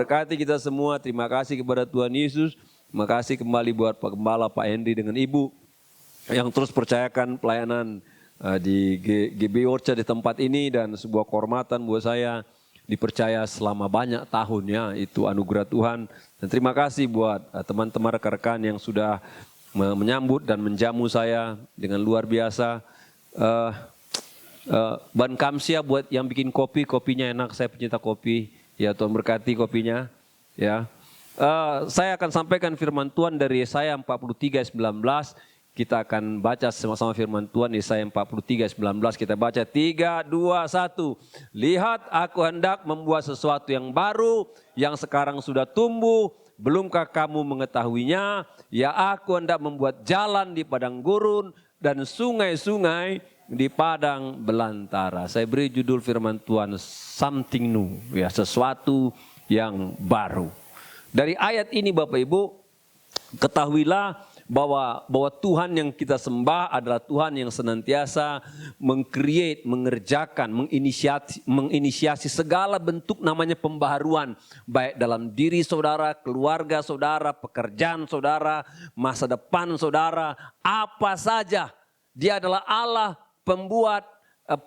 memberkati kita semua. Terima kasih kepada Tuhan Yesus. Terima kasih kembali buat Pak Gembala, Pak Henry dengan Ibu yang terus percayakan pelayanan di GB Orchard di tempat ini, dan sebuah kehormatan buat saya dipercaya selama banyak tahun ya, itu anugerah Tuhan. Dan terima kasih buat teman-teman rekan-rekan yang sudah menyambut dan menjamu saya dengan luar biasa. Ban Kamsia buat yang bikin kopi, kopinya enak, saya pencinta kopi. Ya, Tuhan berkati kopinya. Ya, saya akan sampaikan firman Tuhan dari Yesaya 43:19. Kita akan baca sama-sama firman Tuhan Yesaya 43:19. Kita baca 3, 2, 1. Lihat, aku hendak membuat sesuatu yang baru, yang sekarang sudah tumbuh. Belumkah kamu mengetahuinya? Ya, aku hendak membuat jalan di padang gurun dan sungai-sungai di padang belantara. Saya beri judul firman Tuhan something new, ya, sesuatu yang baru. Dari ayat ini Bapak Ibu, ketahuilah bahwa Tuhan yang kita sembah adalah Tuhan yang senantiasa mengerjakan, menginisiasi segala bentuk namanya pembaharuan, baik dalam diri saudara, keluarga saudara, pekerjaan saudara, masa depan saudara, apa saja. Dia adalah Allah pembuat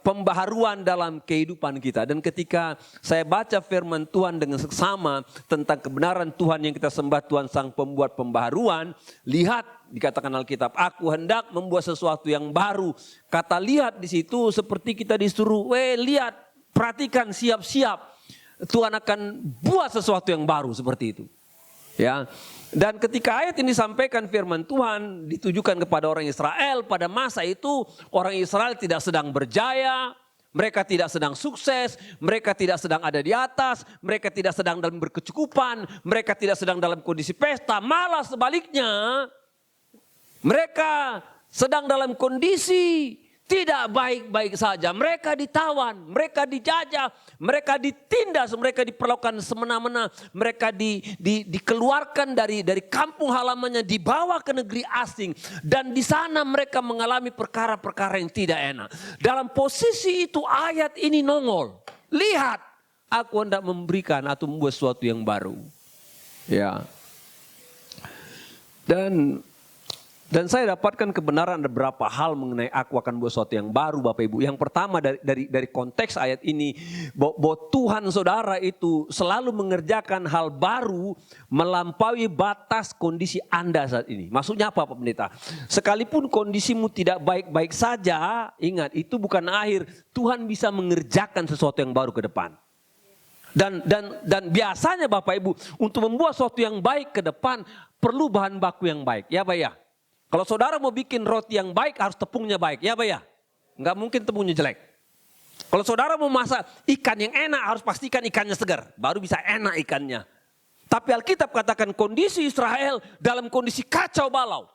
pembaharuan dalam kehidupan kita. Dan ketika saya baca firman Tuhan dengan seksama tentang kebenaran Tuhan yang kita sembah, Tuhan sang pembuat pembaharuan, lihat dikatakan Alkitab, aku hendak membuat sesuatu yang baru. Kata lihat di situ seperti kita disuruh, lihat, perhatikan, siap-siap. Tuhan akan buat sesuatu yang baru seperti itu. Ya. Dan ketika ayat ini disampaikan firman Tuhan ditujukan kepada orang Israel, pada masa itu orang Israel tidak sedang berjaya, mereka tidak sedang sukses, mereka tidak sedang ada di atas, mereka tidak sedang dalam berkecukupan, mereka tidak sedang dalam kondisi pesta, malah sebaliknya mereka sedang dalam kondisi tidak baik-baik saja. Mereka ditawan, mereka dijajah, mereka ditindas, mereka diperlakukan semena-mena. Mereka dikeluarkan dari kampung halamannya, dibawa ke negeri asing. Dan di sana mereka mengalami perkara-perkara yang tidak enak. Dalam posisi itu ayat ini nongol. Lihat, aku hendak memberikan atau membuat sesuatu yang baru. Ya. Dan saya dapatkan kebenaran ada beberapa hal mengenai aku akan buat sesuatu yang baru Bapak Ibu. Yang pertama dari konteks ayat ini, bahwa Tuhan saudara itu selalu mengerjakan hal baru melampaui batas kondisi Anda saat ini. Maksudnya apa Pak Pendeta? Sekalipun kondisimu tidak baik-baik saja, ingat itu bukan akhir. Tuhan bisa mengerjakan sesuatu yang baru ke depan. Dan biasanya Bapak Ibu untuk membuat sesuatu yang baik ke depan perlu bahan baku yang baik. Ya Pak ya? Kalau saudara mau bikin roti yang baik harus tepungnya baik, ya Pak ya? Enggak mungkin tepungnya jelek. Kalau saudara mau masak ikan yang enak harus pastikan ikannya segar, baru bisa enak ikannya. Tapi Alkitab katakan kondisi Israel dalam kondisi kacau balau.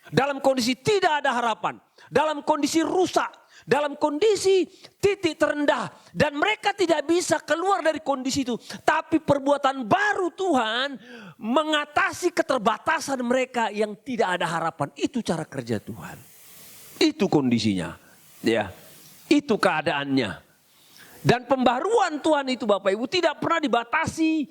Dalam kondisi tidak ada harapan, dalam kondisi rusak, dalam kondisi titik terendah. Dan mereka tidak bisa keluar dari kondisi itu. Tapi perbuatan baru Tuhan mengatasi keterbatasan mereka yang tidak ada harapan. Itu cara kerja Tuhan. Itu kondisinya. Ya, itu keadaannya. Dan pembaruan Tuhan itu Bapak Ibu tidak pernah dibatasi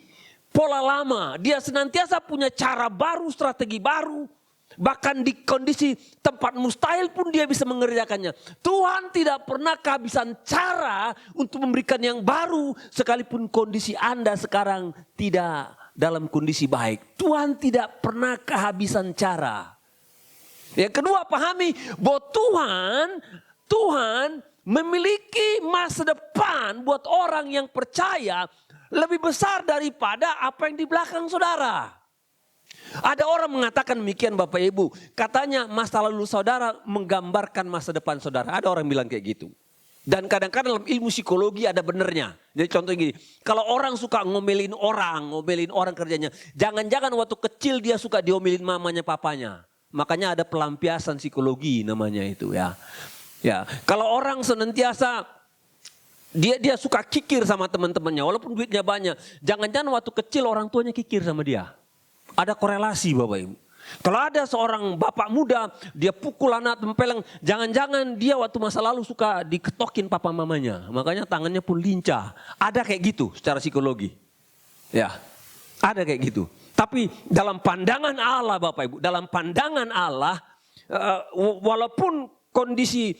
pola lama. Dia senantiasa punya cara baru, strategi baru. Bahkan di kondisi tempat mustahil pun dia bisa mengerjakannya. Tuhan tidak pernah kehabisan cara untuk memberikan yang baru. Sekalipun kondisi Anda sekarang tidak dalam kondisi baik. Tuhan tidak pernah kehabisan cara. Yang kedua, pahami bahwa Tuhan memiliki masa depan buat orang yang percaya lebih besar daripada apa yang di belakang saudara. Ada orang mengatakan demikian Bapak Ibu. Katanya masa lalu saudara menggambarkan masa depan saudara. Ada orang bilang kayak gitu. Dan kadang-kadang dalam ilmu psikologi ada benernya. Jadi contohnya gini. Kalau orang suka ngomelin orang kerjanya. Jangan-jangan waktu kecil dia suka diomelin mamanya papanya. Makanya ada pelampiasan psikologi namanya itu ya. Ya, kalau orang senantiasa dia suka kikir sama teman-temannya. Walaupun duitnya banyak. Jangan-jangan waktu kecil orang tuanya kikir sama dia. Ada korelasi Bapak Ibu. Kalau ada seorang bapak muda, dia pukul anak tempeleng, jangan-jangan dia waktu masa lalu suka diketokin papa mamanya. Makanya tangannya pun lincah. Ada kayak gitu secara psikologi. Ya. Ada kayak gitu. Tapi dalam pandangan Allah Bapak Ibu, dalam pandangan Allah, walaupun kondisi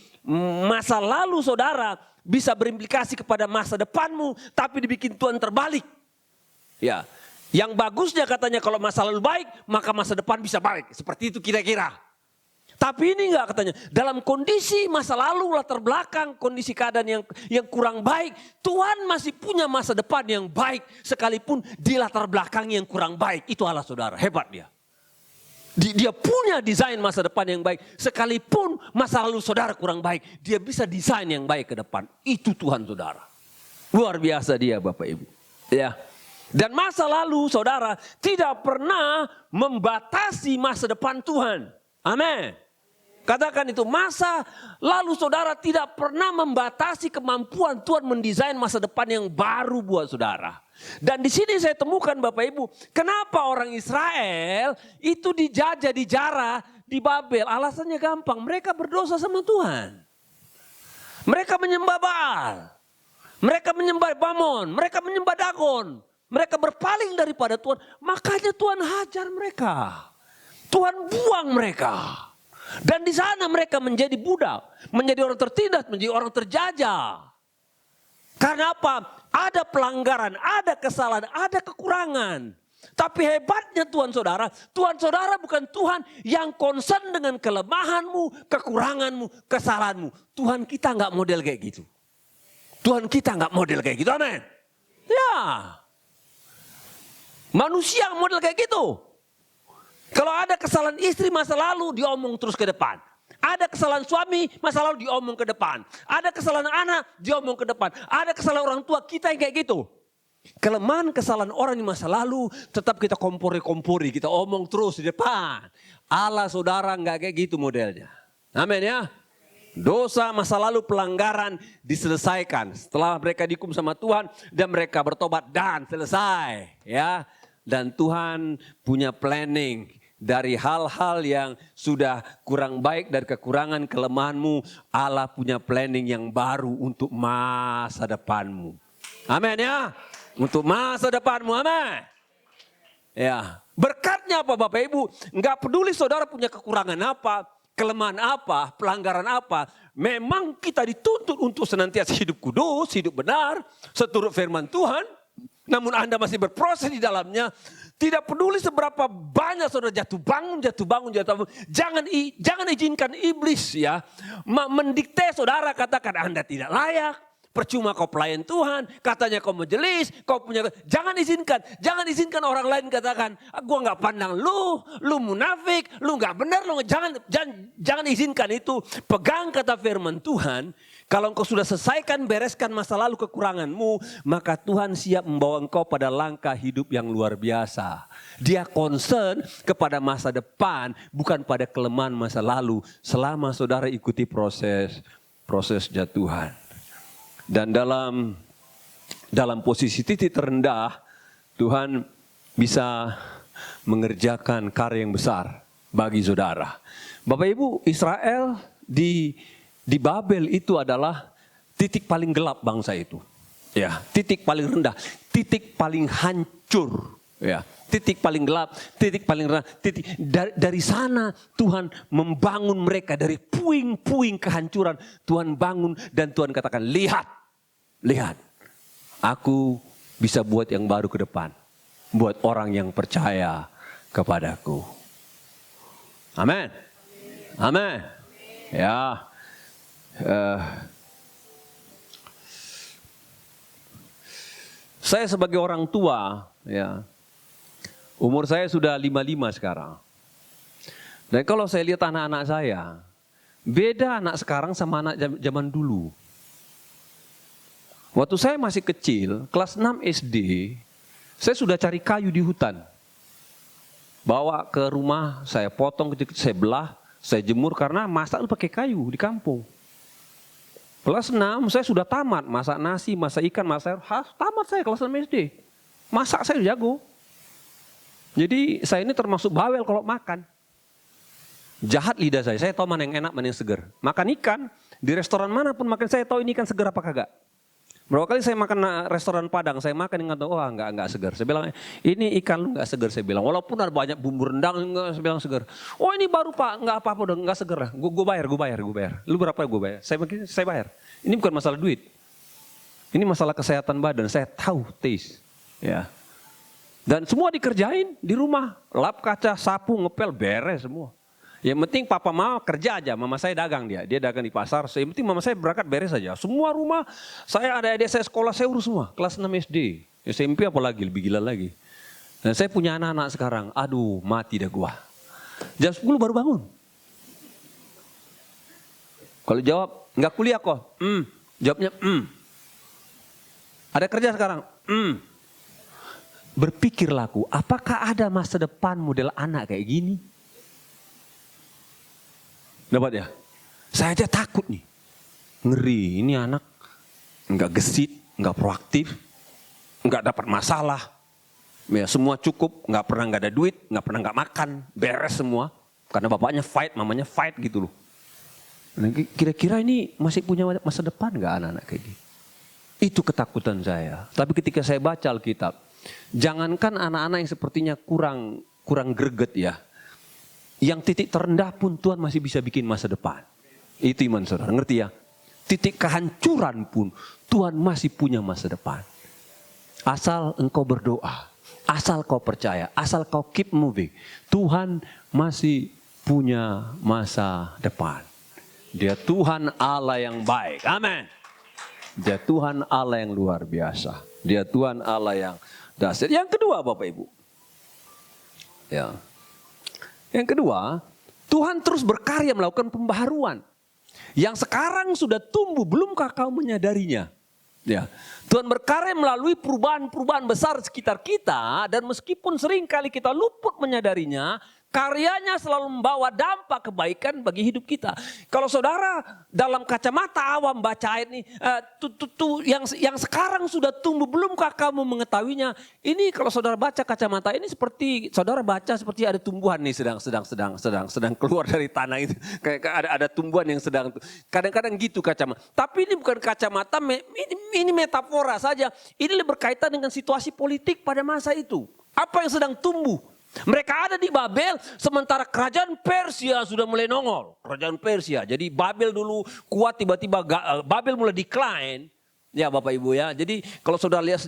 masa lalu saudara bisa berimplikasi kepada masa depanmu, tapi dibikin Tuhan terbalik. Ya, yang bagusnya katanya kalau masa lalu baik, maka masa depan bisa baik. Seperti itu kira-kira. Tapi ini enggak katanya, dalam kondisi masa lalu latar belakang, kondisi keadaan yang kurang baik, Tuhan masih punya masa depan yang baik sekalipun di latar belakang yang kurang baik. Itu Allah saudara, hebat dia. Dia punya desain masa depan yang baik, sekalipun masa lalu saudara kurang baik, dia bisa desain yang baik ke depan. Itu Tuhan saudara. Luar biasa dia Bapak Ibu. Ya. Dan masa lalu saudara tidak pernah membatasi masa depan Tuhan. Amin. Katakan itu, masa lalu saudara tidak pernah membatasi kemampuan Tuhan mendesain masa depan yang baru buat saudara. Dan di sini saya temukan Bapak Ibu, kenapa orang Israel itu dijajah, dijarah di Babel? Alasannya gampang, mereka berdosa sama Tuhan. Mereka menyembah Baal, mereka menyembah Bamon, mereka menyembah Dagon. Mereka berpaling daripada Tuhan, makanya Tuhan hajar mereka. Tuhan buang mereka. Dan di sana mereka menjadi budak, menjadi orang tertindas, menjadi orang terjajah. Karena apa? Ada pelanggaran, ada kesalahan, ada kekurangan. Tapi hebatnya Tuhan saudara bukan Tuhan yang concern dengan kelemahanmu, kekuranganmu, kesalahanmu. Tuhan kita nggak model kayak gitu. Tuhan kita nggak model kayak gitu, amin. Ya, manusia model kayak gitu. Kalau ada kesalahan istri masa lalu diomong terus ke depan. Ada kesalahan suami masa lalu diomong ke depan. Ada kesalahan anak diomong ke depan. Ada kesalahan orang tua kita yang kayak gitu. Kelemahan kesalahan orang di masa lalu tetap kita kompori-kompori. Kita omong terus di depan. Allah saudara nggak kayak gitu modelnya. Amin ya. Dosa masa lalu pelanggaran diselesaikan. Setelah mereka dihukum sama Tuhan dan mereka bertobat dan selesai. Ya. Dan Tuhan punya planning dari hal-hal yang sudah kurang baik, dari kekurangan kelemahanmu. Allah punya planning yang baru untuk masa depanmu. Amin ya. Untuk masa depanmu, amin. Ya. Berkatnya apa Bapak Ibu? Enggak peduli saudara punya kekurangan apa, kelemahan apa, pelanggaran apa. Memang kita dituntut untuk senantiasa hidup kudus, hidup benar, seturut firman Tuhan. Namun Anda masih berproses di dalamnya. Tidak peduli seberapa banyak saudara jatuh bangun. Jangan izinkan iblis ya mendikte saudara, katakan Anda tidak layak. Percuma kau pelayan Tuhan, katanya kau majelis, kau punya. Jangan izinkan orang lain katakan, gua nggak pandang lu munafik, lu nggak benar, lu jangan izinkan itu. Pegang kata firman Tuhan. Kalau engkau sudah selesaikan, bereskan masa lalu kekuranganmu, maka Tuhan siap membawa engkau pada langkah hidup yang luar biasa. Dia concern kepada masa depan, bukan pada kelemahan masa lalu. Selama saudara ikuti prosesnya Tuhan. Dan dalam posisi titik terendah, Tuhan bisa mengerjakan karya yang besar bagi saudara. Bapak Ibu, Israel di Babel itu adalah titik paling gelap bangsa itu. Ya, titik paling rendah, titik paling hancur. Ya, titik paling gelap, titik paling rendah, dari sana Tuhan membangun mereka dari puing-puing kehancuran. Tuhan bangun dan Tuhan katakan, lihat, aku bisa buat yang baru ke depan, buat orang yang percaya kepadaku. Amin, amin. Ya. Saya sebagai orang tua, ya, umur saya sudah 55 sekarang. Dan kalau saya lihat anak-anak saya, beda anak sekarang sama anak zaman dulu. Waktu saya masih kecil, kelas 6 SD, saya sudah cari kayu di hutan. Bawa ke rumah, saya potong kecil-kecil, saya belah, saya jemur karena masak itu pakai kayu di kampung. Kelas 6 saya sudah tamat, masak nasi, masak ikan, masak sayur. Tamat saya kelas 6 SD. Masak saya jago. Jadi saya ini termasuk bawel kalau makan. Jahat lidah saya tahu mana yang enak, mana yang segar. Makan ikan, di restoran manapun makan saya tahu ini ikan segar apa kagak. Berapa kali saya makan restoran Padang, saya makan ingat, wah enggak segar. Saya bilang, ini ikan lu enggak segar, saya bilang. Walaupun ada banyak bumbu rendang, enggak, saya bilang segar. Oh ini baru Pak, enggak apa-apa udah enggak segar lah. Gue bayar. Lu berapa gue bayar? Saya bayar. Ini bukan masalah duit. Ini masalah kesehatan badan, saya tahu taste. Ya. Dan semua dikerjain di rumah. Lap kaca, sapu, ngepel, beres semua. Yang penting papa mama kerja aja, mama saya dagang dia dagang di pasar. Yang penting mama saya berangkat beres aja. Semua rumah, saya ada adik saya sekolah, saya urus semua. Kelas 6 SD, SMP apalagi, lebih gila lagi. Dan saya punya anak-anak sekarang, aduh mati dah gua. Jam 10 baru bangun. Kalau jawab, nggak kuliah kok, jawabnya Ada kerja sekarang, Berpikirlah aku, apakah ada masa depan model anak kayak gini? Dapat ya? Saya aja takut nih. Ngeri, ini anak enggak gesit, enggak proaktif, enggak dapat masalah. Ya, semua cukup, enggak ada duit, enggak makan, beres semua. Karena bapaknya fight, mamanya fight gitu loh. Kira-kira ini masih punya masa depan enggak anak-anak kayak gini? Itu ketakutan saya. Tapi ketika saya baca Alkitab, jangankan anak-anak yang sepertinya kurang greget ya. Yang titik terendah pun Tuhan masih bisa bikin masa depan. Itu iman saudara, ngerti ya? Titik kehancuran pun Tuhan masih punya masa depan. Asal engkau berdoa, asal kau percaya, asal kau keep moving. Tuhan masih punya masa depan. Dia Tuhan Allah yang baik, amin. Dia Tuhan Allah yang luar biasa. Dia Tuhan Allah yang dahsyat. Yang kedua Bapak Ibu. Ya. Yang kedua, Tuhan terus berkarya melakukan pembaharuan. Yang sekarang sudah tumbuh, belumkah kau menyadarinya? Ya. Tuhan berkarya melalui perubahan-perubahan besar sekitar kita, dan meskipun sering kali kita luput menyadarinya, karyanya selalu membawa dampak kebaikan bagi hidup kita. Kalau saudara dalam kacamata awam baca ayat ini, yang sekarang sudah tumbuh, belumkah kamu mengetahuinya? Ini kalau saudara baca kacamata ini seperti saudara baca seperti ada tumbuhan nih sedang keluar dari tanah itu. Kayak ada tumbuhan yang sedang, kadang-kadang gitu kacamata. Tapi ini bukan kacamata, ini metafora saja. Ini berkaitan dengan situasi politik pada masa itu. Apa yang sedang tumbuh? Mereka ada di Babel, sementara kerajaan Persia sudah mulai nongol. Kerajaan Persia, jadi Babel dulu kuat, tiba-tiba Babel mulai decline. Ya Bapak Ibu ya, jadi kalau saudara lihat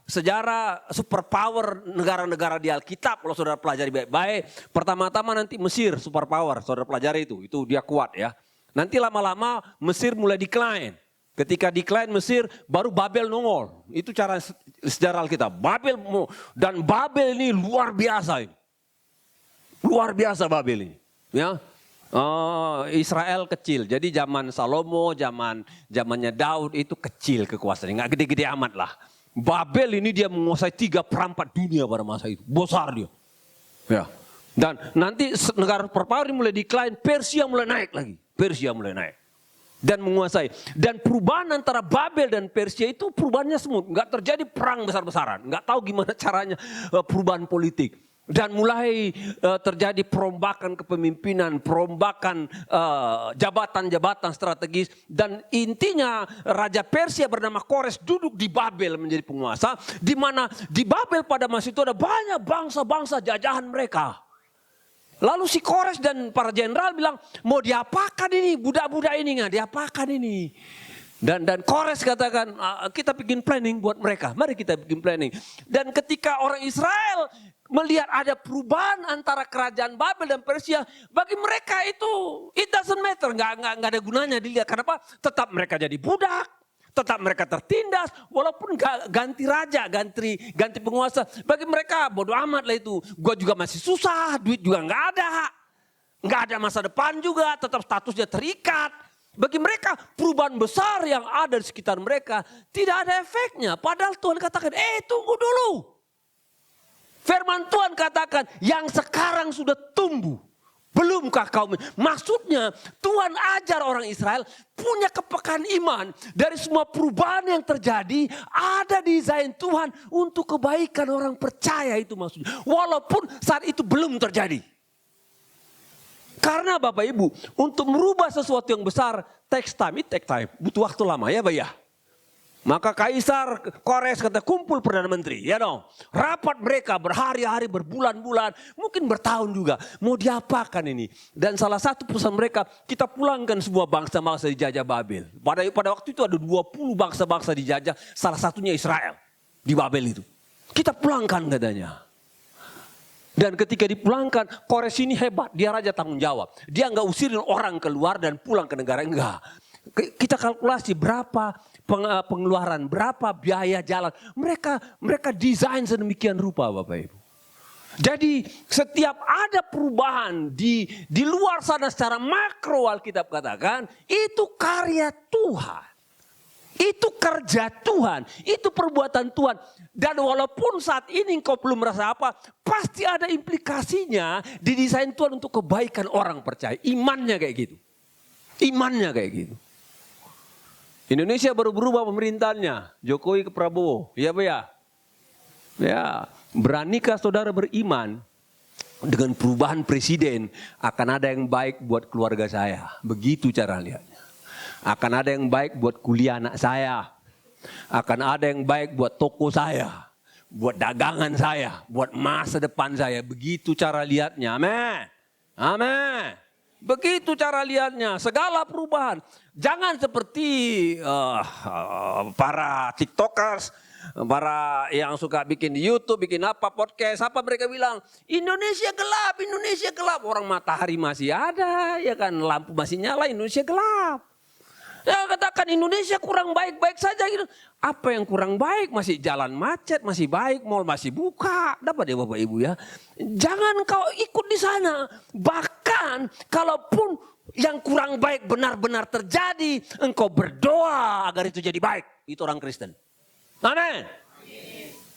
sejarah superpower negara-negara di Alkitab, kalau saudara pelajari baik-baik, pertama-tama nanti Mesir superpower, saudara pelajari itu dia kuat ya. Nanti lama-lama Mesir mulai decline. Ketika decline Mesir, baru Babel nongol. Itu cara sejarah Alkitab. Dan Babel ini luar biasa ini. Luar biasa Babel ini. Ya. Israel kecil. Jadi zaman Salomo, zamannya Daud itu kecil kekuasaannya. Nggak gede-gede amat lah. Babel ini dia menguasai 3/4 dunia pada masa itu. Besar dia. Ya. Dan nanti negara superpower mulai decline, Persia mulai naik lagi. Dan menguasai. Dan perubahan antara Babel dan Persia itu perubahannya semut. Nggak terjadi perang besar-besaran. Nggak tahu gimana caranya perubahan politik. Dan mulai terjadi perombakan kepemimpinan, perombakan jabatan-jabatan strategis. Dan intinya Raja Persia bernama Kores duduk di Babel menjadi penguasa. Di mana di Babel pada masa itu ada banyak bangsa-bangsa jajahan mereka. Lalu si Kores dan para jenderal bilang, mau diapakan ini, budak-budak ini nggak diapakan ini. Dan Kores katakan, kita bikin planning buat mereka, mari kita bikin planning. Dan ketika orang Israel melihat ada perubahan antara kerajaan Babel dan Persia, bagi mereka itu it doesn't matter, nggak ada gunanya dilihat. Kenapa? Tetap mereka jadi budak. Tetap mereka tertindas, walaupun ganti raja, ganti penguasa. Bagi mereka bodoh amat lah itu. Gua juga masih susah, duit juga nggak ada masa depan juga, tetap statusnya terikat. Bagi mereka perubahan besar yang ada di sekitar mereka tidak ada efeknya. Padahal Tuhan katakan, tunggu dulu. Firman Tuhan katakan, yang sekarang sudah tumbuh. Belumkah kau? Maksudnya Tuhan ajar orang Israel punya kepekaan iman. Dari semua perubahan yang terjadi ada desain Tuhan untuk kebaikan orang percaya itu maksudnya. Walaupun saat itu belum terjadi. Karena Bapak Ibu untuk merubah sesuatu yang besar take time. Butuh waktu lama ya Pak ya. Maka Kaisar Kores kata kumpul Perdana Menteri, ya dong. Rapat mereka berhari-hari, berbulan-bulan, mungkin bertahun juga. Mau diapakan ini? Dan salah satu pesan mereka, kita pulangkan semua bangsa-bangsa dijajah Babel. Pada waktu itu ada 20 bangsa-bangsa dijajah, salah satunya Israel di Babel itu. Kita pulangkan katanya. Dan ketika dipulangkan, Kores ini hebat, dia raja tanggung jawab. Dia nggak usirin orang keluar dan pulang ke negara, enggak. Kita kalkulasi berapa pengeluaran, berapa biaya jalan. Mereka desain sedemikian rupa Bapak Ibu. Jadi setiap ada perubahan di luar sana secara makro Alkitab katakan, itu karya Tuhan. Itu kerja Tuhan, itu perbuatan Tuhan. Dan walaupun saat ini engkau belum merasa apa, pasti ada implikasinya didesain Tuhan untuk kebaikan orang percaya. Imannya kayak gitu. Imannya kayak gitu. Indonesia baru berubah pemerintahannya, Jokowi ke Prabowo, iya Pak ya? Ya, beranikah saudara beriman dengan perubahan presiden akan ada yang baik buat keluarga saya, begitu cara lihatnya. Akan ada yang baik buat kuliah anak saya, akan ada yang baik buat toko saya, buat dagangan saya, buat masa depan saya, begitu cara lihatnya, amin, amin. Begitu cara lihatnya, segala perubahan. Jangan seperti para tiktokers, para yang suka bikin di YouTube, bikin apa, podcast, apa mereka bilang, Indonesia gelap, Indonesia gelap. Orang matahari masih ada, ya kan, lampu masih nyala, Indonesia gelap. Ya katakan Indonesia kurang baik-baik saja gitu. Apa yang kurang baik? Masih jalan macet, masih baik, mall masih buka. Dapat ya Bapak Ibu ya. Jangan kau ikut di sana. Bahkan kalaupun yang kurang baik benar-benar terjadi, engkau berdoa agar itu jadi baik. Itu orang Kristen. Amin.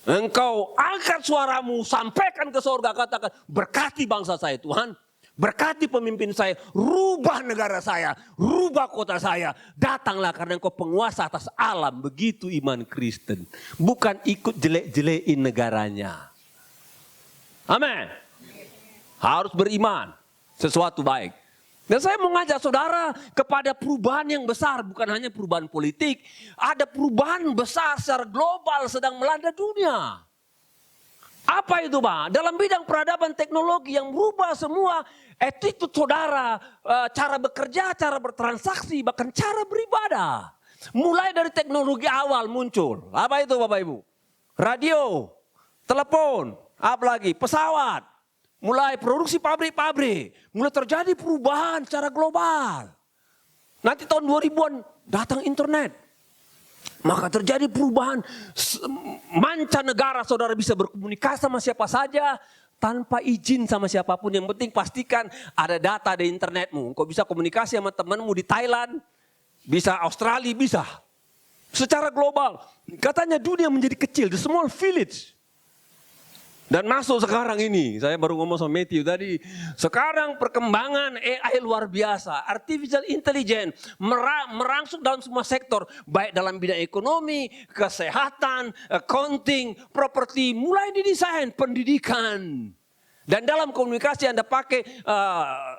Engkau angkat suaramu, sampaikan ke surga, katakan berkati bangsa saya Tuhan. Berkati pemimpin saya, rubah negara saya, rubah kota saya. Datanglah karena engkau penguasa atas alam. Begitu iman Kristen. Bukan ikut jelek-jelekin negaranya. Amin. Harus beriman. Sesuatu baik. Dan saya mau ngajak saudara kepada perubahan yang besar. Bukan hanya perubahan politik. Ada perubahan besar secara global sedang melanda dunia. Apa itu Pak? Dalam bidang peradaban teknologi yang merubah semua attitude saudara, cara bekerja, cara bertransaksi, bahkan cara beribadah. Mulai dari teknologi awal muncul. Apa itu Bapak Ibu? Radio, telepon, apalagi pesawat. Mulai produksi pabrik-pabrik. Mulai terjadi perubahan secara global. Nanti tahun 2000-an datang internet. Maka terjadi perubahan, mancanegara saudara bisa berkomunikasi sama siapa saja tanpa izin sama siapapun. Yang penting pastikan ada data di internetmu. Kau bisa komunikasi sama temanmu di Thailand, bisa Australia, bisa. Secara global, katanya dunia menjadi kecil, the small village. Dan masuk sekarang ini, saya baru ngomong sama Matthew tadi, sekarang perkembangan AI luar biasa, artificial intelligence merangsuk dalam semua sektor, baik dalam bidang ekonomi, kesehatan, accounting, properti, mulai didesain, pendidikan. Dan dalam komunikasi Anda pakai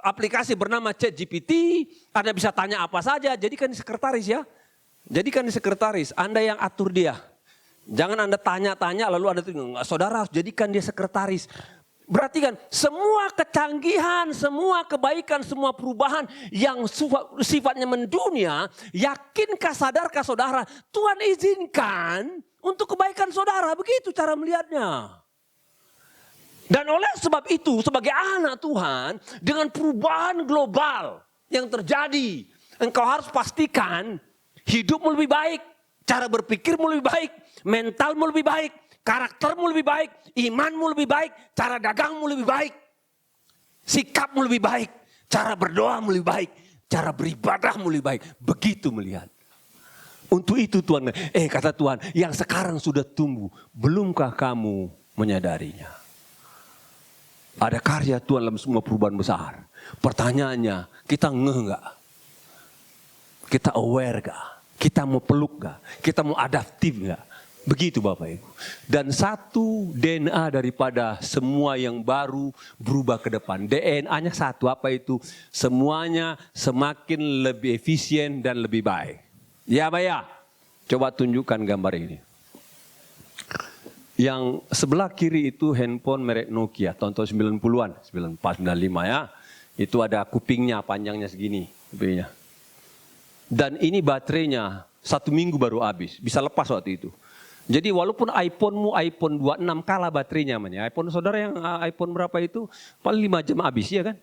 aplikasi bernama ChatGPT, Anda bisa tanya apa saja, jadikan sekretaris ya. Jadikan sekretaris, Anda yang atur dia. Jangan Anda tanya-tanya lalu Anda saudara harus jadikan dia sekretaris. Berarti kan semua kecanggihan, semua kebaikan, semua perubahan yang sifatnya mendunia, yakinkah sadarkah saudara Tuhan izinkan untuk kebaikan saudara, begitu cara melihatnya. Dan oleh sebab itu sebagai anak Tuhan dengan perubahan global yang terjadi, engkau harus pastikan hidupmu lebih baik, cara berpikirmu lebih baik, mentalmu lebih baik, karaktermu lebih baik, imanmu lebih baik, cara dagangmu lebih baik, sikapmu lebih baik, cara berdoamu lebih baik, cara beribadahmu lebih baik. Begitu melihat. Untuk itu Tuhan, kata Tuhan, yang sekarang sudah tumbuh, belumkah kamu menyadarinya? Ada karya Tuhan dalam semua perubahan besar. Pertanyaannya, kita ngeh gak? Kita aware gak? Kita mau peluk gak? Kita mau adaptif gak? Begitu Bapak Ibu. Dan satu DNA daripada semua yang baru berubah ke depan. DNA-nya satu, apa itu? Semuanya semakin lebih efisien dan lebih baik. Ya Pak ya? Coba tunjukkan gambar ini. Yang sebelah kiri itu handphone merek Nokia tahun 90-an, 94, 95 ya. Itu ada kupingnya, panjangnya segini kupingnya. Dan ini baterainya 1 minggu baru habis, bisa lepas waktu itu. Jadi walaupun iPhone-mu iPhone 26 kalah baterainya. iPhone saudara yang iPhone berapa itu paling 5 jam habis ya kan.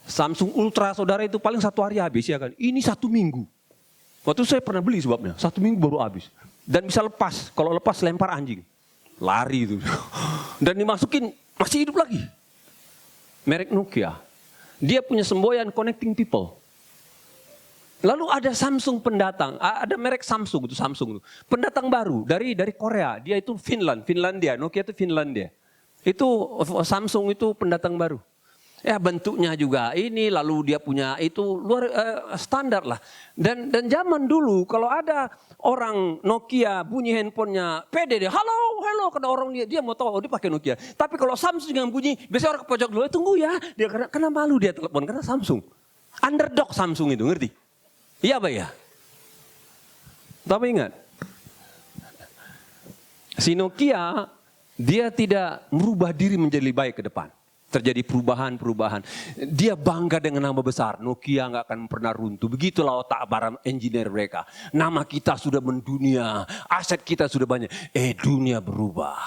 Samsung Ultra saudara itu paling 1 hari habis ya kan. Ini 1 minggu. Waktu saya pernah beli sebabnya, 1 minggu baru habis. Dan bisa lepas, kalau lepas lempar anjing. Lari itu. Dan dimasukin, masih hidup lagi. Merek Nokia. Dia punya semboyan connecting people. Lalu ada Samsung pendatang, ada merek Samsung itu Samsung itu. Pendatang baru dari Korea, dia itu Finlandia, Nokia itu Finlandia. Itu Samsung itu pendatang baru. Ya bentuknya juga ini, lalu dia punya itu luar standar lah. Dan zaman dulu kalau ada orang Nokia bunyi handphonenya pede dia, halo, karena orang dia mau tahu dia pakai Nokia. Tapi kalau Samsung yang bunyi, biasanya orang ke pojok dulu, tunggu ya, dia karena malu dia telepon karena Samsung. Underdog Samsung itu, ngerti? Iya Pak ya? Tapi ingat, si Nokia dia tidak merubah diri menjadi lebih baik ke depan. Terjadi perubahan. Dia bangga dengan nama besar. Nokia nggak akan pernah runtuh. Begitulah otak para engineer mereka. Nama kita sudah mendunia, aset kita sudah banyak. Dunia berubah.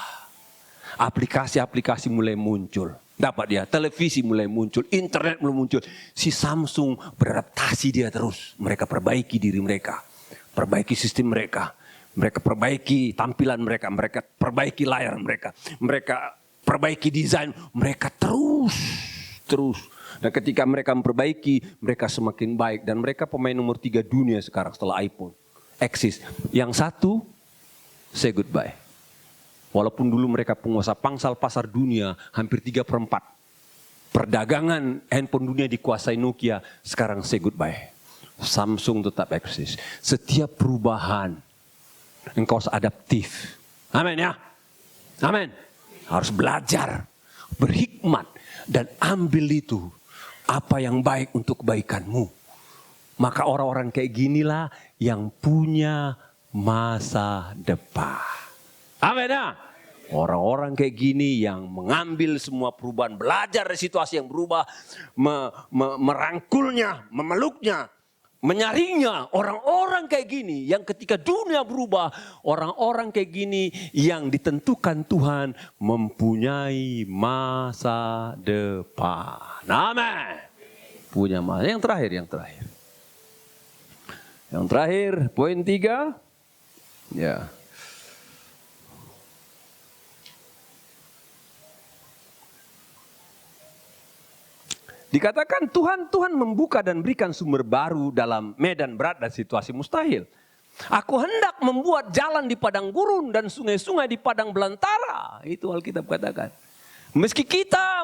Aplikasi-aplikasi mulai muncul. Dapat dia, televisi mulai muncul, internet mulai muncul. Si Samsung beradaptasi dia terus. Mereka perbaiki diri mereka. Perbaiki sistem mereka. Mereka perbaiki tampilan mereka. Mereka perbaiki layar mereka. Mereka perbaiki desain, mereka terus. Dan ketika mereka memperbaiki, mereka semakin baik. Dan mereka pemain nomor 3 dunia sekarang setelah iPhone. Eksis. Yang satu, say goodbye. Walaupun dulu mereka penguasa pangsal pasar dunia, hampir 3/4. Perdagangan handphone dunia dikuasai Nokia, sekarang say goodbye. Samsung tetap eksis. Setiap perubahan, engkau harus adaptif. Amin ya. Amin. Harus belajar, berhikmat, dan ambil itu apa yang baik untuk kebaikanmu. Maka orang-orang kayak ginilah yang punya masa depan. Amin ya. Orang-orang kayak gini yang mengambil semua perubahan, belajar dari situasi yang berubah, merangkulnya, memeluknya, menyaringnya. Orang-orang kayak gini yang ketika dunia berubah, orang-orang kayak gini yang ditentukan Tuhan mempunyai masa depan. Amin. Punya masa. Yang terakhir, poin 3. Ya. Dikatakan Tuhan membuka dan berikan sumber baru dalam medan berat dan situasi mustahil. Aku hendak membuat jalan di padang gurun dan sungai-sungai di padang belantara. Itu Alkitab katakan. Meski kita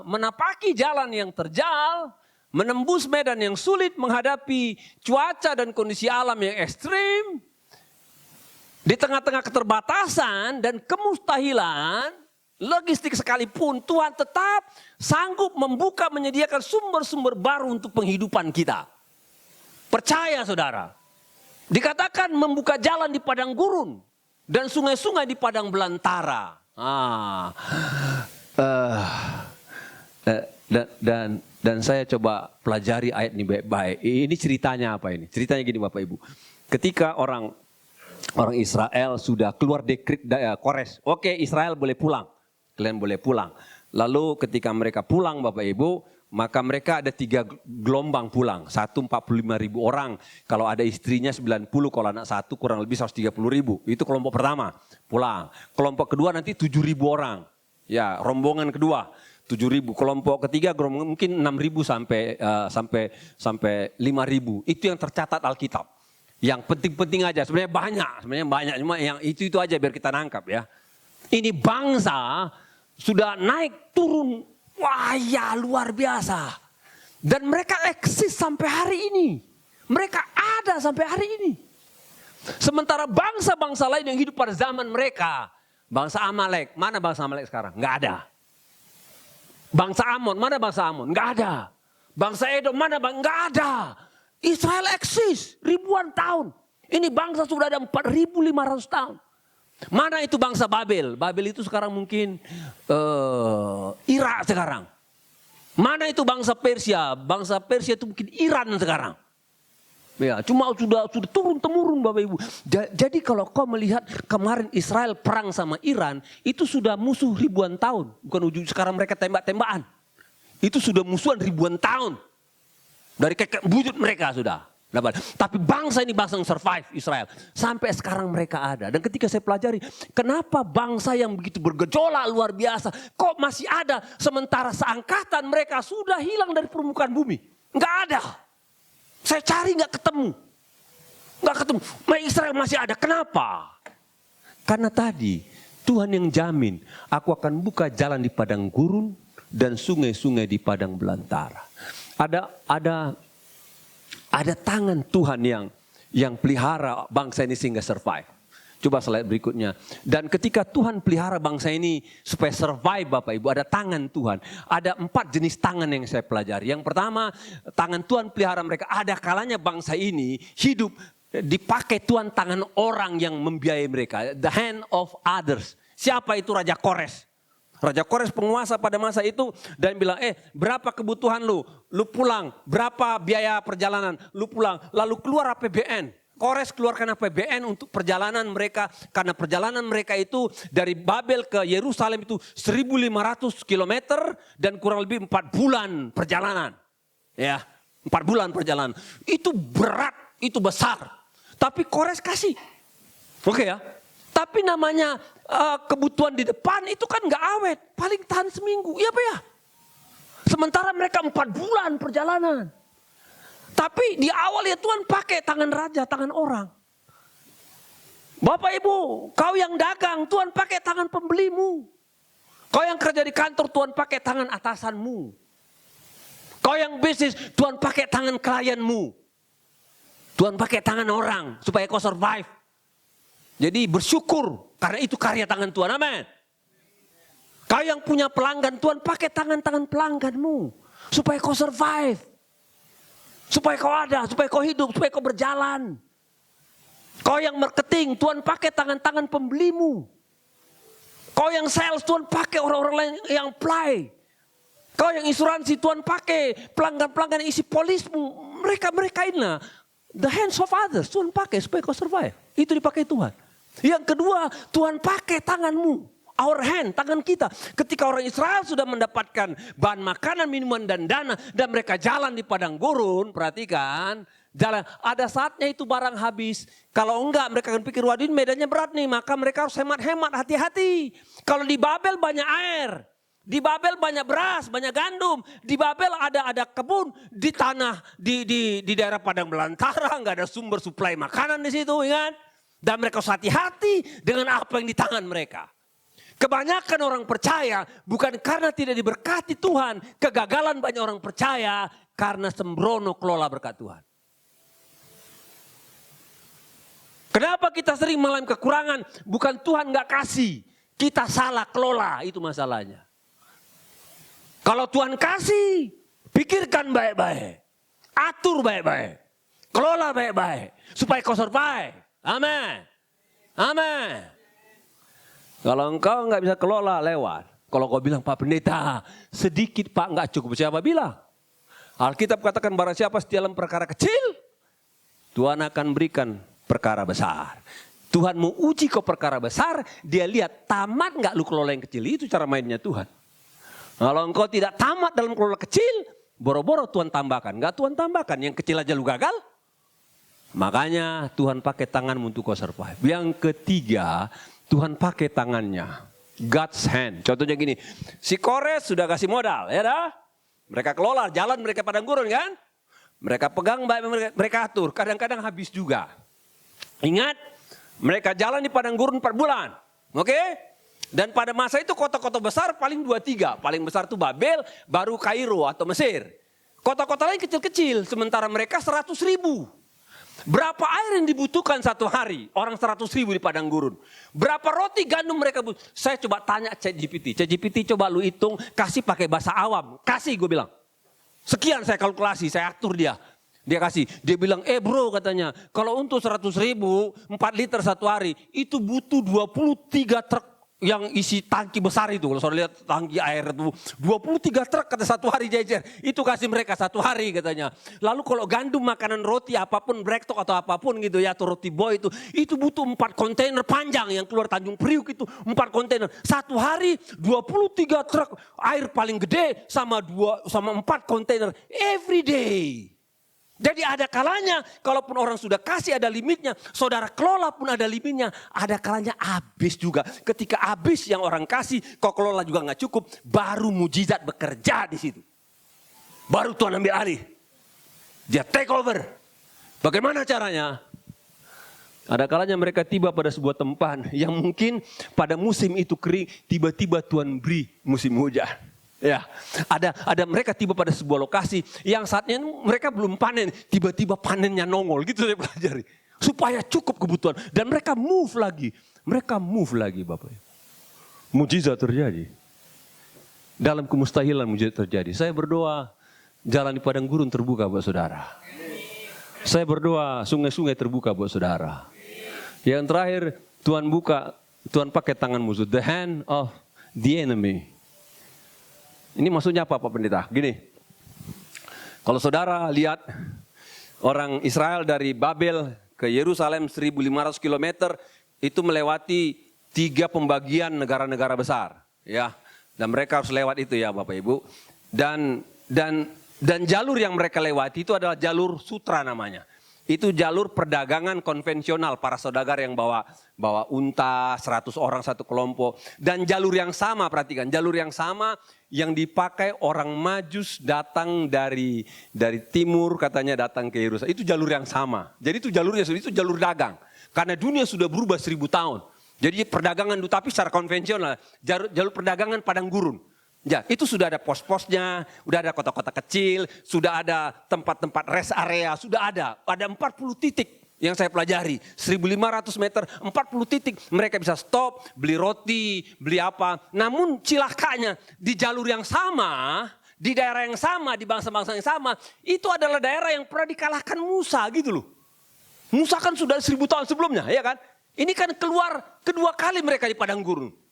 menapaki jalan yang terjal, menembus medan yang sulit, menghadapi cuaca dan kondisi alam yang ekstrim, di tengah-tengah keterbatasan dan kemustahilan, logistik sekalipun, Tuhan tetap sanggup membuka, menyediakan sumber-sumber baru untuk penghidupan kita. Percaya saudara. Dikatakan membuka jalan di padang gurun dan sungai-sungai di padang belantara. Dan saya coba pelajari ayat ini baik-baik. Ini ceritanya apa ini? Ceritanya gini Bapak Ibu. Ketika orang Israel sudah keluar dekret Kores. Oke, Israel boleh pulang. Kalian boleh pulang. Lalu ketika mereka pulang Bapak Ibu, maka mereka ada 3 gelombang pulang. 45.000 orang. Kalau ada istrinya 90, kalau anak 1 kurang lebih 130.000. Itu kelompok pertama pulang. Kelompok kedua nanti 7.000 orang. Ya, rombongan kedua 7.000. Kelompok ketiga mungkin 6.000 sampai 5.000. Itu yang tercatat Alkitab. Yang penting-penting aja. Sebenarnya banyak. Cuma yang itu aja biar kita nangkap ya. Ini bangsa sudah naik turun. Wah ya luar biasa. Dan mereka eksis sampai hari ini. Mereka ada sampai hari ini. Sementara bangsa-bangsa lain yang hidup pada zaman mereka. Bangsa Amalek. Mana bangsa Amalek sekarang? Nggak ada. Bangsa Amon. Mana bangsa Amon? Nggak ada. Bangsa Edom. Mana? Nggak ada. Israel eksis ribuan tahun. Ini bangsa sudah ada 4.500 tahun. Mana itu bangsa Babel? Babel itu sekarang mungkin Irak sekarang. Mana itu bangsa Persia? Bangsa Persia itu mungkin Iran sekarang. Ya, cuma sudah turun-temurun Bapak Ibu. Jadi kalau kau melihat kemarin Israel perang sama Iran, itu sudah musuh ribuan tahun. Bukan ujung sekarang mereka tembak-tembakan. Itu sudah musuhan ribuan tahun. Dari kekek buyut mereka sudah. Tapi bangsa ini bangsa yang survive Israel. Sampai sekarang mereka ada. Dan ketika saya pelajari, kenapa bangsa yang begitu bergejolak luar biasa, kok masih ada sementara seangkatan mereka sudah hilang dari permukaan bumi. Enggak ada. Saya cari enggak ketemu. Enggak ketemu. Israel masih ada. Kenapa? Karena tadi Tuhan yang jamin, aku akan buka jalan di padang gurun dan sungai-sungai di padang belantara. Ada tangan Tuhan yang pelihara bangsa ini sehingga survive. Coba slide berikutnya. Dan ketika Tuhan pelihara bangsa ini supaya survive Bapak Ibu, ada tangan Tuhan. Ada 4 jenis tangan yang saya pelajari. Yang pertama, tangan Tuhan pelihara mereka. Ada kalanya bangsa ini hidup dipakai Tuhan tangan orang yang membiayai mereka. The hand of others. Siapa itu? Raja Kores. Raja Kores penguasa pada masa itu dan bilang, berapa kebutuhan lu? Lu pulang. Berapa biaya perjalanan? Lu pulang. Lalu keluar APBN. Kores keluarkan APBN untuk perjalanan mereka. Karena perjalanan mereka itu dari Babel ke Yerusalem itu 1.500 kilometer dan kurang lebih 4 bulan perjalanan. Ya, 4 bulan perjalanan. Itu berat, itu besar. Tapi Kores kasih. Oke ya. Tapi namanya kebutuhan di depan itu kan gak awet. Paling tahan seminggu. Iya Pak ya. Sementara mereka 4 bulan perjalanan. Tapi di awal ya Tuhan pakai tangan raja, tangan orang. Bapak Ibu, kau yang dagang Tuhan pakai tangan pembelimu. Kau yang kerja di kantor Tuhan pakai tangan atasanmu. Kau yang bisnis Tuhan pakai tangan klienmu. Tuhan pakai tangan orang supaya kau survive. Jadi bersyukur karena itu karya tangan Tuhan. Amin. Kau yang punya pelanggan Tuhan pakai tangan-tangan pelangganmu. Supaya kau survive. Supaya kau ada, supaya kau hidup, supaya kau berjalan. Kau yang marketing Tuhan pakai tangan-tangan pembelimu. Kau yang sales Tuhan pakai orang-orang lain yang apply. Kau yang asuransi Tuhan pakai pelanggan-pelanggan yang isi polismu. Mereka inilah. The hands of others Tuhan pakai supaya kau survive. Itu dipakai Tuhan. Yang kedua, Tuhan pakai tanganmu. Our hand, tangan kita. Ketika orang Israel sudah mendapatkan bahan makanan, minuman dan dana. Dan mereka jalan di padang gurun, perhatikan. Jalan, ada saatnya itu barang habis. Kalau enggak mereka akan pikir, waduh ini medannya berat nih. Maka mereka harus hemat-hemat, hati-hati. Kalau di Babel banyak air. Di Babel banyak beras, banyak gandum. Di Babel ada kebun. Di tanah, di daerah padang belantara. Enggak ada sumber suplai makanan di situ, ingat. Dan mereka harus hati-hati dengan apa yang di tangan mereka. Kebanyakan orang percaya bukan karena tidak diberkati Tuhan. Kegagalan banyak orang percaya karena sembrono kelola berkat Tuhan. Kenapa kita sering mengalami kekurangan? Bukan Tuhan gak kasih. Kita salah kelola, itu masalahnya. Kalau Tuhan kasih, pikirkan baik-baik. Atur baik-baik. Kelola baik-baik. Supaya kau survive. Amin. Amin. Kalau engkau nggak bisa kelola, lewat. Kalau kau bilang, Pak Pendeta, sedikit Pak nggak cukup. Siapa bilang? Alkitab katakan barang siapa setia dalam perkara kecil, Tuhan akan berikan perkara besar. Tuhan mau uji kau perkara besar, dia lihat tamat nggak lu kelola yang kecil. Itu cara mainnya Tuhan. Kalau engkau tidak tamat dalam kelola kecil, boro-boro Tuhan tambahkan. Nggak Tuhan tambahkan, yang kecil aja lu gagal. Makanya Tuhan pakai tanganmu untuk kau survive. Yang ketiga, Tuhan pakai tangannya. God's hand. Contohnya gini, si Kores sudah kasih modal, ya dah. Mereka kelola, jalan mereka padang gurun kan. Mereka pegang, mereka atur. Kadang-kadang habis juga. Ingat, mereka jalan di padang gurun 4 bulan. Oke? Dan pada masa itu kota-kota besar paling 2-3. Paling besar itu Babel, baru Kairo atau Mesir. Kota-kota lain kecil-kecil, sementara mereka 100.000. Berapa air yang dibutuhkan satu hari? Orang 100.000 di padang gurun. Berapa roti gandum mereka butuh? Saya coba tanya ChatGPT. ChatGPT coba lu hitung, kasih pakai bahasa awam. Kasih gue bilang. Sekian saya kalkulasi, saya atur dia. Dia kasih, dia bilang, bro katanya, kalau untuk 100.000, 4 liter satu hari, itu butuh 23 truk yang isi tangki besar itu. Kalau saudara lihat tangki air itu, 23 truk kata satu hari jejer. Itu kasih mereka satu hari katanya. Lalu kalau gandum, makanan, roti, apapun, breaktalk atau apapun gitu ya, atau roti boy itu butuh 4 kontainer panjang yang keluar Tanjung Priuk itu 4 kontainer. Satu hari 23 truk air paling gede sama 4 kontainer every day. Jadi ada kalanya, kalaupun orang sudah kasih ada limitnya, saudara kelola pun ada limitnya, ada kalanya habis juga. Ketika habis yang orang kasih, kau kelola juga nggak cukup, baru mujizat bekerja di situ. Baru Tuhan ambil alih, dia take over. Bagaimana caranya? Ada kalanya mereka tiba pada sebuah tempat yang mungkin pada musim itu kering, tiba-tiba Tuhan beri musim hujan. Ya, ada mereka tiba pada sebuah lokasi yang saatnya mereka belum panen, tiba-tiba panennya nongol, gitu saya pelajari. Supaya cukup kebutuhan dan mereka move lagi Bapak. Mujizat terjadi. Dalam kemustahilan mujizat terjadi. Saya berdoa jalan di padang gurun terbuka buat saudara. Saya berdoa sungai-sungai terbuka buat saudara. Yang terakhir Tuhan pakai tangan musuh, the hand of the enemy. Ini maksudnya apa Pak Pendeta? Gini, kalau saudara lihat orang Israel dari Babel ke Yerusalem 1.500 km itu melewati 3 pembagian negara-negara besar, ya. Dan mereka harus lewat itu ya Bapak Ibu. Dan jalur yang mereka lewati itu adalah jalur sutra namanya. Itu jalur perdagangan konvensional para saudagar yang bawa unta 100 orang satu kelompok. Dan jalur yang sama, perhatikan, jalur yang sama yang dipakai orang Majus datang dari timur katanya datang ke Yerusalem. Itu jalur yang sama. Jadi itu jalurnya itu jalur dagang. Karena dunia sudah berubah 1000 tahun. Jadi perdagangan itu tapi secara konvensional, jalur perdagangan padang gurun. Ya, itu sudah ada pos-posnya, sudah ada kota-kota kecil, sudah ada tempat-tempat rest area, sudah ada 40 titik yang saya pelajari. 1.500 meter, 40 titik mereka bisa stop, beli roti, beli apa. Namun cilakanya di jalur yang sama, di daerah yang sama, di bangsa-bangsa yang sama, itu adalah daerah yang pernah dikalahkan Musa gitu loh. Musa kan sudah 1000 tahun sebelumnya, ya kan? Ini kan keluar kedua kali mereka di padang gurun.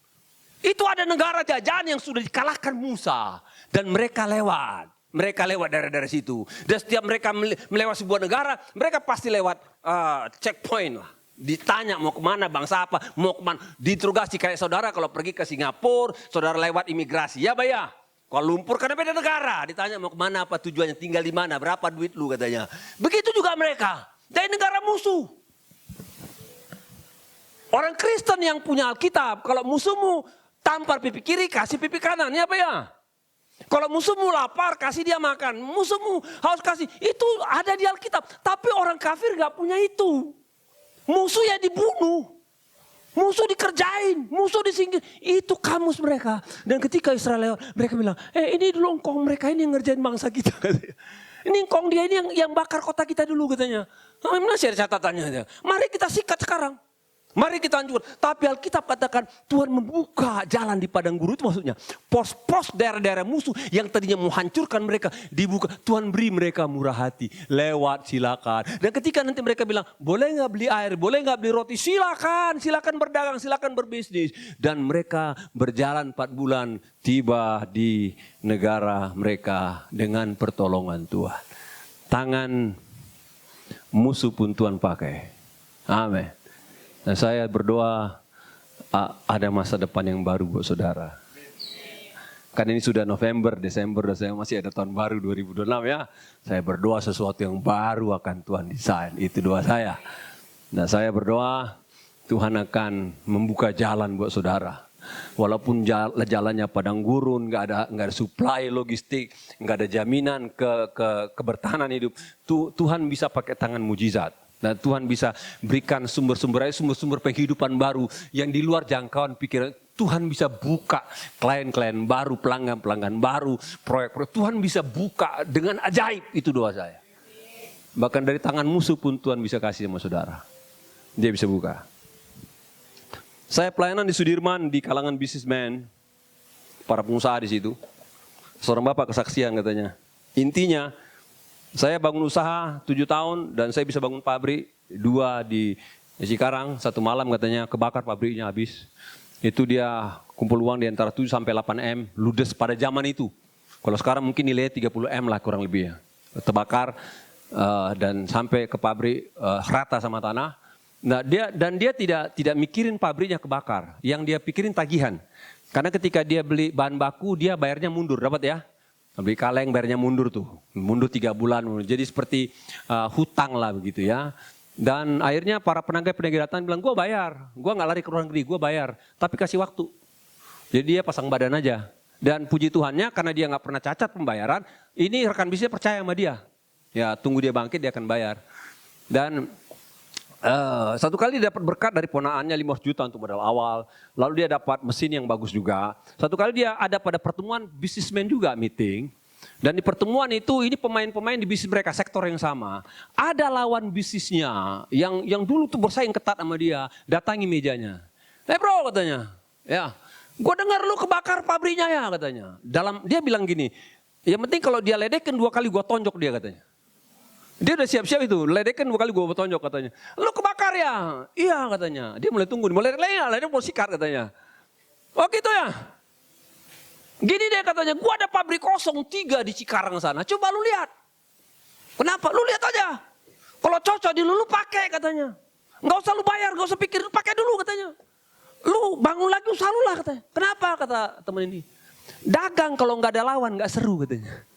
Itu ada negara jajahan yang sudah dikalahkan Musa. Dan mereka lewat daerah-daerah situ. Dan setiap mereka melewati sebuah negara, mereka pasti lewat checkpoint lah. Ditanya mau kemana, bangsa apa, mau kemana. Diinterogasi kayak saudara kalau pergi ke Singapura, saudara lewat imigrasi. Ya Pak ya, Kuala Lumpur karena beda negara. Ditanya mau kemana, apa tujuannya, tinggal di mana, berapa duit lu katanya. Begitu juga mereka, dari negara musuh. Orang Kristen yang punya Alkitab, kalau musuhmu tampar pipi kiri, kasih pipi kanan, ya Pak ya. Kalau musuhmu lapar, kasih dia makan. Musuhmu harus kasih, itu ada di Alkitab. Tapi orang kafir gak punya itu. Musuh ya dibunuh. Musuh dikerjain, musuh disingkir. Itu kamus mereka. Dan ketika Israel lewat, mereka bilang, ini dulu engkong mereka ini yang ngerjain bangsa kita. Ini engkong dia ini yang bakar kota kita dulu katanya. Mana sih ada catatannya. Mari kita sikat sekarang. Mari kita hancurkan. Tapi Alkitab katakan Tuhan membuka jalan di padang gurun, itu maksudnya. Pos-pos daerah-daerah musuh yang tadinya mau hancurkan mereka dibuka. Tuhan beri mereka murah hati. Lewat silakan. Dan ketika nanti mereka bilang boleh gak beli air, boleh gak beli roti, silakan berdagang, silakan berbisnis. Dan mereka berjalan 4 bulan tiba di negara mereka dengan pertolongan Tuhan. Tangan musuh pun Tuhan pakai. Amin. Dan saya berdoa ada masa depan yang baru buat saudara. Kan ini sudah November, Desember, dan saya masih ada tahun baru 2026 ya. Saya berdoa sesuatu yang baru akan Tuhan desain, itu doa saya. Nah saya berdoa Tuhan akan membuka jalan buat saudara. Walaupun jalannya padang gurun, nggak ada supply logistik, nggak ada jaminan kebertahanan hidup. Tuhan bisa pakai tangan mujizat. Nah Tuhan bisa berikan sumber-sumber penghidupan baru yang di luar jangkauan pikiran. Tuhan bisa buka klien-klien baru, pelanggan-pelanggan baru, proyek-proyek. Tuhan bisa buka dengan ajaib, itu doa saya. Bahkan dari tangan musuh pun Tuhan bisa kasih sama saudara. Dia bisa buka. Saya pelayanan di Sudirman di kalangan businessman, para pengusaha di situ. Seorang bapak kesaksian katanya. Intinya Saya bangun usaha 7 tahun dan saya bisa bangun pabrik 2 di Cikarang. Satu malam katanya kebakar pabriknya habis. Itu dia kumpul uang di antara 7 sampai 8 M, ludes pada zaman itu. Kalau sekarang mungkin nilainya 30 M lah kurang lebih ya. Terbakar dan sampai ke pabrik rata sama tanah. Nah, dia tidak mikirin pabriknya kebakar. Yang dia pikirin tagihan. Karena ketika dia beli bahan baku dia bayarnya mundur, dapat ya? Beli kaleng bayarnya mundur tuh. Mundur 3 bulan. Jadi seperti hutang lah begitu ya. Dan akhirnya para penagih datang bilang, gue bayar. Gue gak lari ke luar negeri, gue bayar. Tapi kasih waktu. Jadi dia pasang badan aja. Dan puji Tuhannya karena dia gak pernah cacat pembayaran, ini rekan bisnisnya percaya sama dia. Ya tunggu dia bangkit dia akan bayar. Dan satu kali dia dapat berkat dari ponaannya 500 juta untuk modal awal. Lalu dia dapat mesin yang bagus juga. Satu kali dia ada pada pertemuan bisnismen juga meeting. Dan di pertemuan itu ini pemain-pemain di bisnis mereka sektor yang sama. Ada lawan bisnisnya yang dulu tuh bersaing ketat sama dia. Datangi mejanya. Bro katanya. Ya. Gue dengar lu kebakar pabriknya ya katanya. Dia bilang gini. Yang penting kalau dia ledekin 2 kali gue tonjok dia katanya. Dia udah siap-siap itu, ledekan 2 kali gue tonjok katanya. Lu kebakar ya? Iya katanya. Dia mulai tunggu, mulai ledek mau sikat katanya. Oh gitu ya? Gini deh katanya, gue ada pabrik kosong 3 di Cikarang sana. Coba lu lihat. Kenapa? Lu lihat aja. Kalau cocok di lu pakai katanya. Nggak usah lu bayar, nggak usah pikir, pakai dulu katanya. Lu bangun lagi usaha lu lah katanya. Kenapa kata teman ini? Dagang kalau nggak ada lawan nggak seru katanya.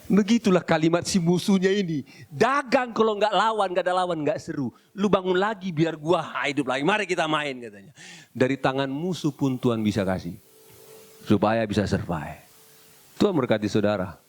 Begitulah kalimat si musuhnya ini. Dagang kalau nggak lawan, nggak ada lawan, nggak seru. Lu bangun lagi biar gua hidup lagi. Mari kita main katanya. Dari tangan musuh pun Tuhan bisa kasih. Supaya bisa survive. Tuhan berkati saudara.